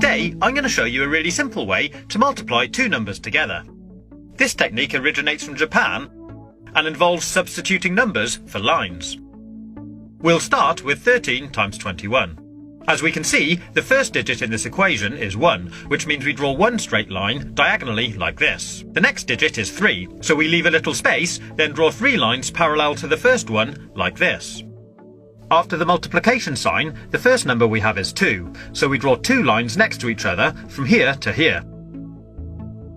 Today, I'm going to show you a really simple way to multiply two numbers together. This technique originates from Japan and involves substituting numbers for lines. We'll start with 13 times 21. As we can see, the first digit in this equation is 1, which means we draw one straight line diagonally like this. The next digit is 3, so we leave a little space, then draw 3 lines parallel to the first one like this. After the multiplication sign, the first number we have is 2, so we draw 2 lines next to each other from here to here.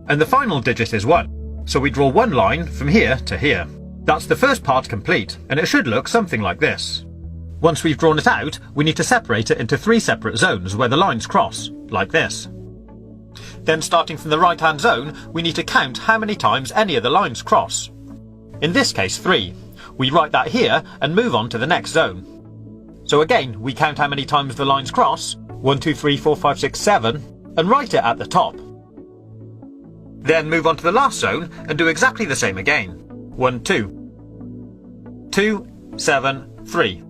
And the final digit is 1, so we draw 1 line from here to here. That's the first part complete, and it should look something like this. Once we've drawn it out, we need to separate it into 3 separate zones where the lines cross, like this. Then starting from the right-hand zone, we need to count how many times any of the lines cross. In this case 3. We write that here and move on to the next zone. So again, we count how many times the lines cross, 1, 2, 3, 4, 5, 6, 7, and write it at the top. Then move on to the last zone and do exactly the same again. 1, 2. 2, 7, 3.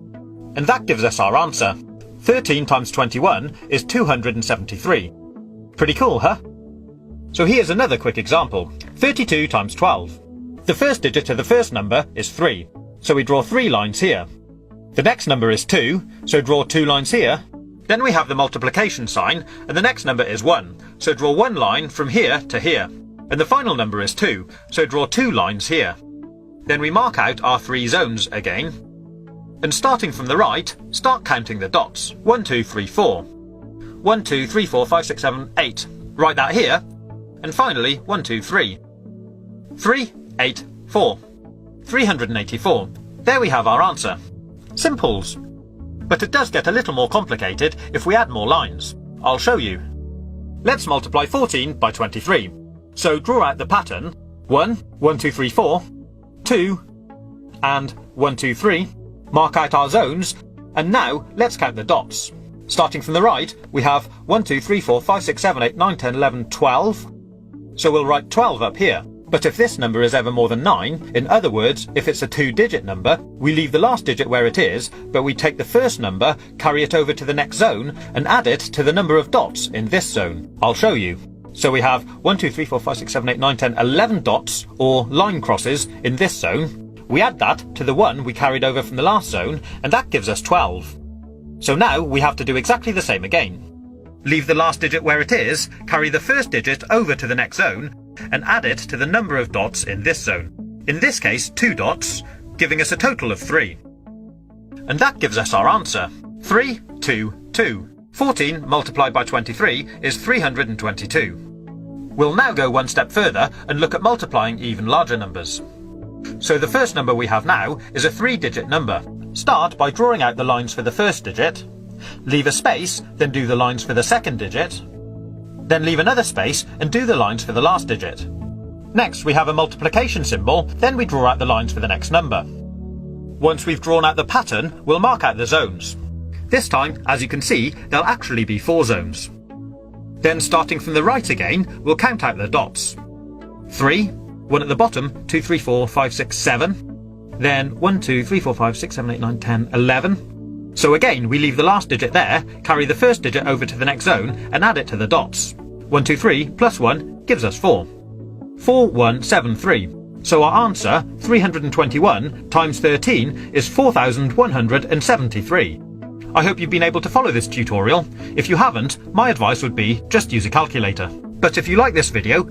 And that gives us our answer. 13 times 21 is 273. Pretty cool, huh? So here's another quick example. 32 times 12. The first digit of the first number is 3, so we draw 3 lines here. The next number is 2, so draw 2 lines here. Then we have the multiplication sign, and the next number is 1, so draw 1 line from here to here. And the final number is 2, so draw 2 lines here. Then we mark out our 3 zones again. And starting from the right, start counting the dots. 1, 2, 3, 4. 1, 2, 3, 4, 5, 6, 7, 8. Write that here. And finally, 1, 2, 3. 3, 8, 4. 384. There we have our answer. Simples. But it does get a little more complicated if we add more lines. I'll show you. Let's multiply 14 by 23. So draw out the pattern. 1, 1, 2, 3, 4. 2, and 1, 2, 3. Mark out our zones, and now let's count the dots. Starting from the right, we have 1, 2, 3, 4, 5, 6, 7, 8, 9, 10, 11, 12. So we'll write 12 up here. But if this number is ever more than 9, in other words, if it's a 2-digit number, we leave the last digit where it is, but we take the first number, carry it over to the next zone, and add it to the number of dots in this zone. I'll show you. So we have 1, 2, 3, 4, 5, 6, 7, 8, 9, 10, 11 dots, or line crosses, in this zone. We add that to the 1 we carried over from the last zone, and that gives us 12. So now we have to do exactly the same again. Leave the last digit where it is, carry the first digit over to the next zone, and add it to the number of dots in this zone. In this case, 2 dots, giving us a total of 3. And that gives us our answer. 3, 2, 2. 14 multiplied by 23 is 322. We'll now go one step further and look at multiplying even larger numbers. So the first number we have now is a 3-digit number. Start by drawing out the lines for the first digit, leave a space, then do the lines for the second digit, then leave another space and do the lines for the last digit. Next we have a multiplication symbol, then we draw out the lines for the next number. Once we've drawn out the pattern, we'll mark out the zones. This time, as you can see, there'll actually be 4 zones. Then starting from the right again, we'll count out the dots. 3, 1 at the bottom, 2, 3, 4, 5, 6, 7. Then 1, 2, 3, 4, 5, 6, 7, 8, 9, 10, 11. So again, we leave the last digit there, carry the first digit over to the next zone, and add it to the dots. 1, 2, 3 plus 1 gives us 4. 4, 1, 7, 3. So our answer, 321 times 13, is 4,173. I hope you've been able to follow this tutorial. If you haven't, my advice would be just use a calculator. But if you like this video,